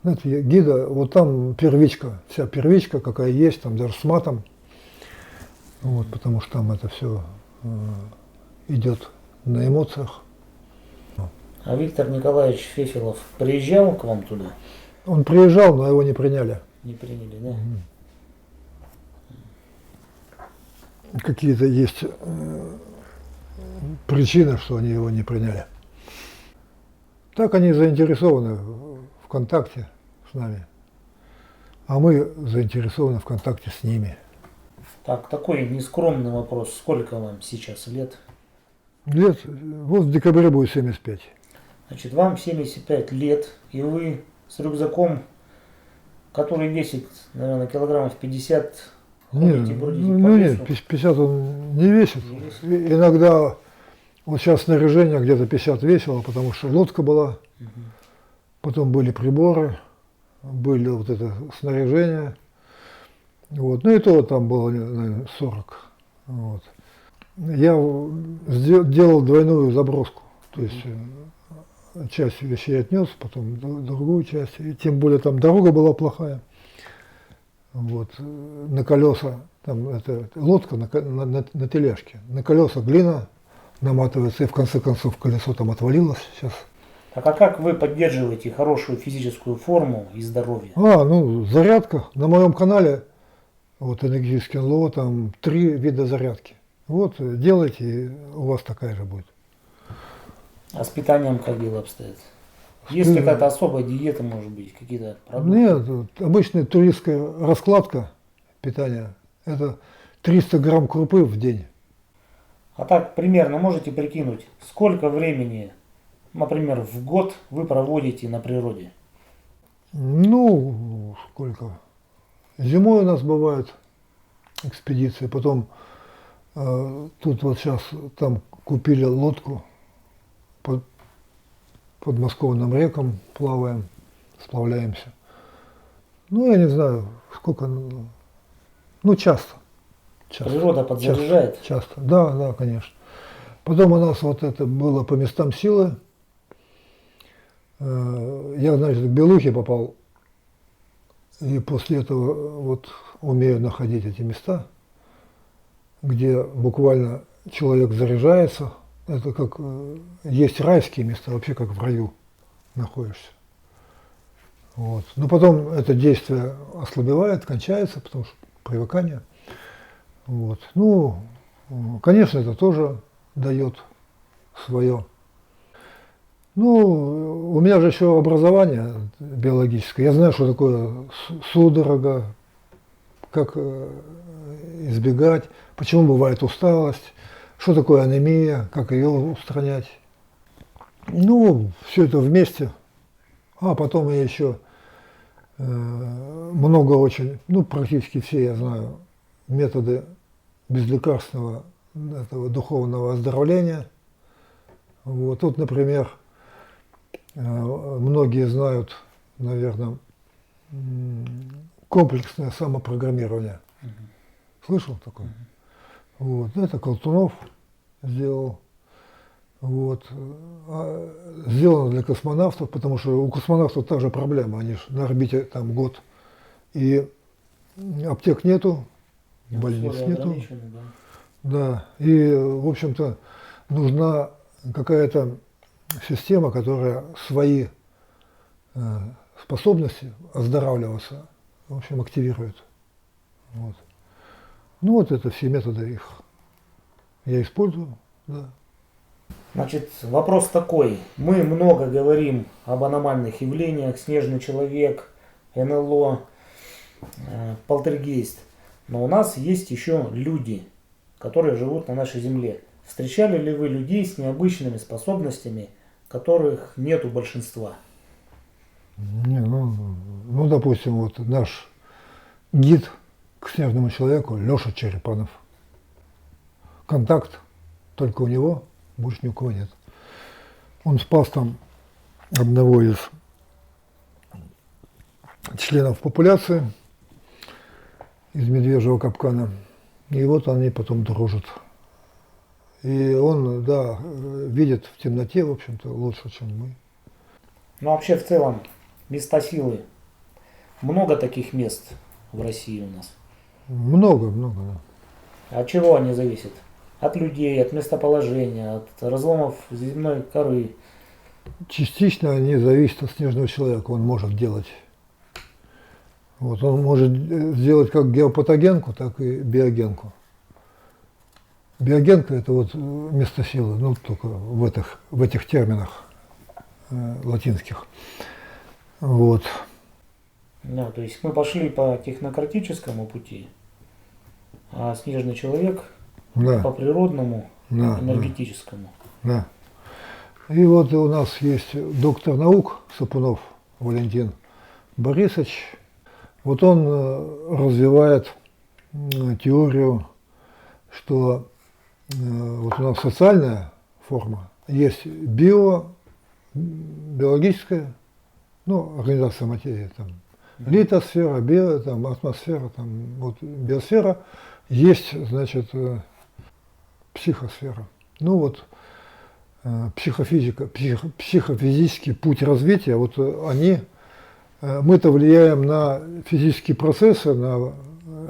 Это гида, вот там первичка, вся первичка, какая есть, там даже с матом. Вот, потому что там это все идет на эмоциях. А Виктор Николаевич Фефелов приезжал к вам туда? Он приезжал, но его не приняли. Не приняли, да? Какие-то есть причины, что они его не приняли. Так они заинтересованы в контакте с нами, а мы заинтересованы в контакте с ними. Так, такой нескромный вопрос. Сколько вам сейчас лет? Лет, вот в декабре будет 75. Значит, вам 75 лет, и вы с рюкзаком, который весит, наверное, килограммов 50, ходите, бродите по ну лесу. нет, 50 он не весит. Не весит. Иногда, вот сейчас снаряжение где-то 50 весило, потому что лодка была, потом были приборы, были вот это снаряжение. Вот. Ну и то там было, наверное, 40. Вот. Я делал двойную заброску. То есть часть вещей отнес, потом другую часть. И тем более там дорога была плохая. Вот. На колеса, там это лодка на тележке. На колеса глина наматывается, и в конце концов колесо там отвалилось сейчас. Так а как вы поддерживаете хорошую физическую форму и здоровье? Ну, зарядка. На моем канале, вот энергетический НЛО, там 3 вида зарядки. Вот, делайте, и у вас такая же будет. А с питанием как дело обстоит? Есть какая-то особая диета, может быть, какие-то продукты? Нет, вот обычная туристская раскладка питания. Это 300 грамм крупы в день. А так примерно можете прикинуть, сколько времени, например, в год вы проводите на природе? Ну, сколько? Зимой у нас бывают экспедиции, потом тут вот сейчас там купили лодку, по подмосковным рекам плаваем, сплавляемся. Ну, я не знаю, сколько, ну, часто. Природа подзаряжает? Часто, да, конечно. Потом у нас вот это было по местам силы. Я, значит, к Белухе попал, и после этого вот умею находить эти места, где буквально человек заряжается. Это как есть райские места, вообще как в раю находишься. Вот. Но потом это действие ослабевает, кончается, потому что привыкание. Вот. Ну, конечно, это тоже дает свое. Ну, у меня же еще образование биологическое. Я знаю, что такое судорога, как избегать, почему бывает усталость, что такое анемия, как ее устранять. Ну, все это вместе. А потом я еще много очень, ну, практически все я знаю, методы безлекарственного этого духовного оздоровления. Вот. Тут, например, многие знают, наверное, комплексное самопрограммирование. Слышал такое? Вот. Это Колтунов сделал. Вот. Сделано для космонавтов, потому что у космонавтов та же проблема, они же на орбите там год. И аптек нету, больниц нету. Да. И, в общем-то, нужна какая-то система, которая свои способности оздоравливаться, в общем, активирует. Вот. Ну вот это все методы их я использую, да. Значит, вопрос такой. Мы много говорим об аномальных явлениях, снежный человек, НЛО, полтергейст. Но у нас есть еще люди, которые живут на нашей Земле. Встречали ли вы людей с необычными способностями, которых нет у большинства? Не, ну, допустим, вот наш гид к снежному человеку Леша Черепанов. Контакт только у него, больше ни у кого нет. Он спас там одного из членов популяции из медвежьего капкана. И вот они потом дружат. И он, да, видит в темноте, в общем-то, лучше, чем мы. Ну, вообще, в целом, места силы. Много таких мест в России у нас. Много, да. От чего они зависят? От людей, от местоположения, от разломов земной коры. Частично они зависят от снежного человека, он может делать. Вот, он может сделать как геопатогенку, так и биогенку. Биогенка – это вот место силы, ну, только в этих терминах латинских. Вот. Да, то есть мы пошли по технократическому пути, а снежный человек да. по природному, да, энергетическому. Да. И вот у нас есть доктор наук Сапунов Валентин Борисович. Вот он развивает теорию, что вот у нас социальная форма, есть биологическая, ну, организация материи, там, литосфера, там, атмосфера, там, вот, биосфера, есть, значит, психосфера. Ну вот, психофизика, психофизический путь развития, вот они, мы-то влияем на физические процессы, на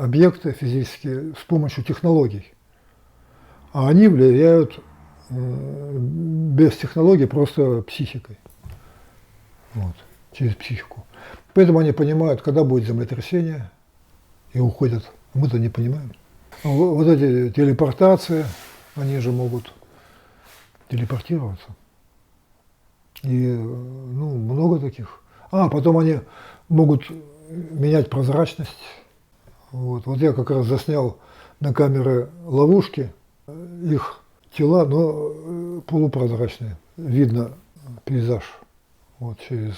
объекты физические с помощью технологий. А они влияют без технологий просто психикой, вот, через психику. Поэтому они понимают, когда будет землетрясение, и уходят. Мы-то не понимаем. Вот эти телепортации, они же могут телепортироваться. И ну, много таких. А потом они могут менять прозрачность. Вот я как раз заснял на камеры ловушки, их тела, но полупрозрачные. Видно пейзаж. Вот через.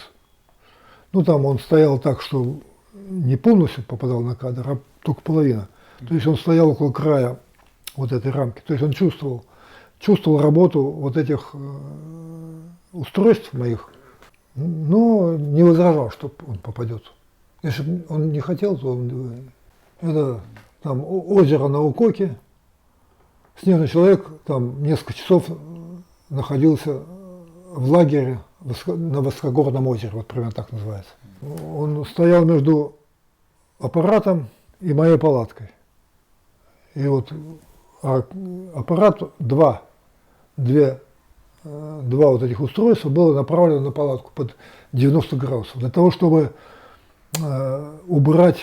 Ну там он стоял так, что не полностью попадал на кадр, а только половина. То есть он стоял около края вот этой рамки. То есть он чувствовал работу вот этих устройств моих, но не возражал, что он попадет. Если бы он не хотел, то это там озеро на Укоке. Снежный человек там несколько часов находился в лагере на Высокогорном озере, вот примерно так называется. Он стоял между аппаратом и моей палаткой. И вот аппарат, два вот этих устройства было направлено на палатку под 90 градусов. Для того, чтобы убрать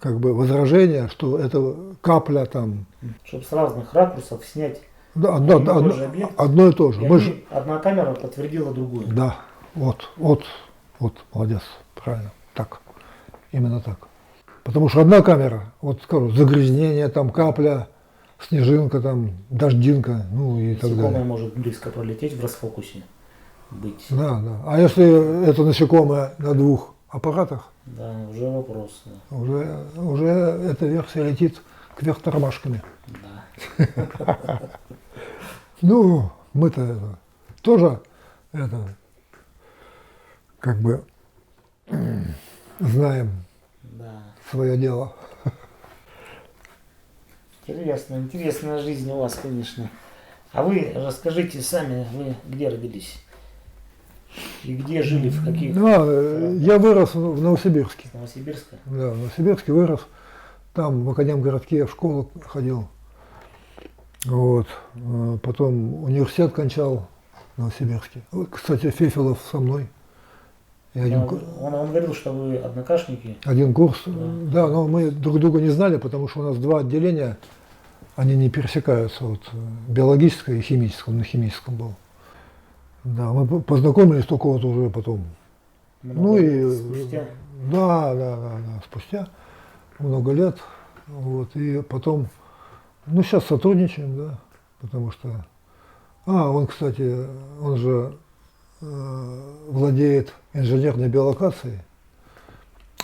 как бы возражение, что это капля там. Чтобы с разных ракурсов снять одно и то же. Одна камера подтвердила другую. Да, вот, молодец, правильно, так, именно так. Потому что одна камера, вот скажу, загрязнение, там капля, снежинка, там дождинка, ну и так далее. Насекомое может близко пролететь в расфокусе быть. Да. А если это насекомое на двух аппаратах, да, уже вопрос. Да. Уже эта версия летит кверх тормашками. Да. Ну, мы-то тоже как бы знаем свое дело. Интересная жизнь у вас, конечно. А вы расскажите сами, вы где родились? И где жили, в каких? Я вырос в Новосибирске. С Новосибирска? Да, в Новосибирске вырос. Там в Академгородке в школу ходил. Вот. Потом университет кончал в Новосибирске. Вот, кстати, Фефелов со мной. Он говорил, что вы однокашники. Один курс. Да, но мы друг друга не знали, потому что у нас два отделения, они не пересекаются. Вот, биологическое и химическое. Он на химическом был. Да, мы познакомились только вот уже потом. Много лет спустя? Да, спустя много лет. Вот, и потом, сейчас сотрудничаем, да, потому что... он, кстати, он же владеет инженерной биолокацией,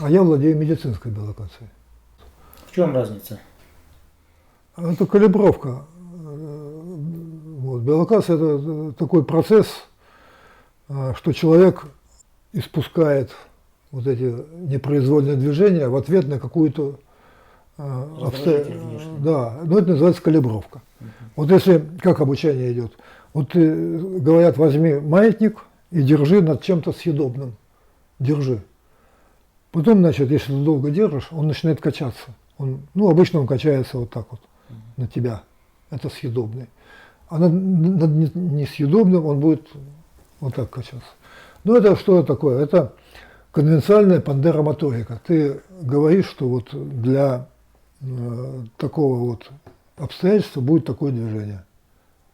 а я владею медицинской биолокацией. В чем разница? Это калибровка. Вот. Биолокация – это такой процесс, что человек испускает вот эти непроизвольные движения в ответ на какую-то да, но это называется калибровка. Вот если, как обучение идет, вот говорят, возьми маятник и держи над чем-то съедобным. Держи. Потом, значит, если ты долго держишь, он начинает качаться. Обычно он качается вот так вот на тебя. Это съедобный. А над несъедобным он будет вот так качаться. Это что такое? Это конвенциальная пандеромоторика. Ты говоришь, что вот для такого вот обстоятельства будет такое движение.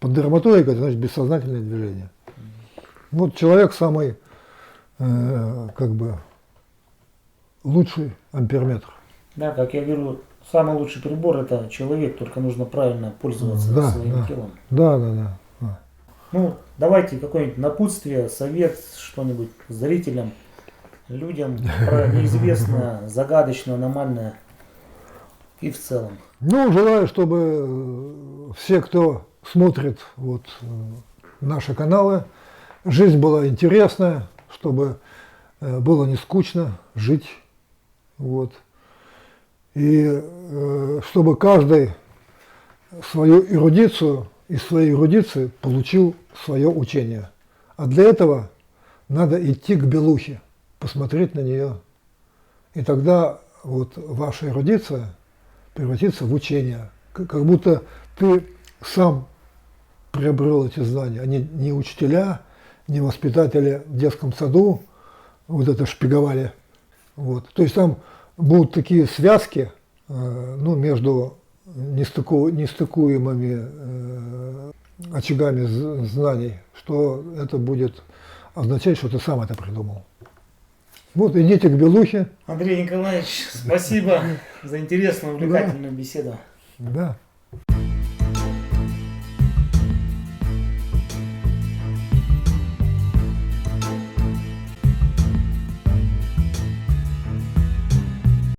Пандеромоторика – это значит бессознательное движение. Вот человек самый как бы лучший амперметр. Да, как я говорю, самый лучший прибор – это человек, только нужно правильно пользоваться своим телом. Да. Давайте какое-нибудь напутствие, совет, что-нибудь зрителям, людям про неизвестное, загадочное, аномальное и в целом. Желаю, чтобы все, кто смотрит вот наши каналы, жизнь была интересная, чтобы было не скучно жить. Вот. И чтобы каждый свою эрудицию, из своей эрудиции получил свое учение. А для этого надо идти к белухе, посмотреть на нее. И тогда вот ваша эрудиция превратится в учение. Как будто ты сам приобрел эти знания, а не учителя, не воспитатели в детском саду вот это шпиговали. Вот. То есть там будут такие связки между нестыкуемыми очагами знаний, что это будет означать, что ты сам это придумал. Вот, идите к белухе. Андрей Николаевич, спасибо за интересную, увлекательную беседу. Да.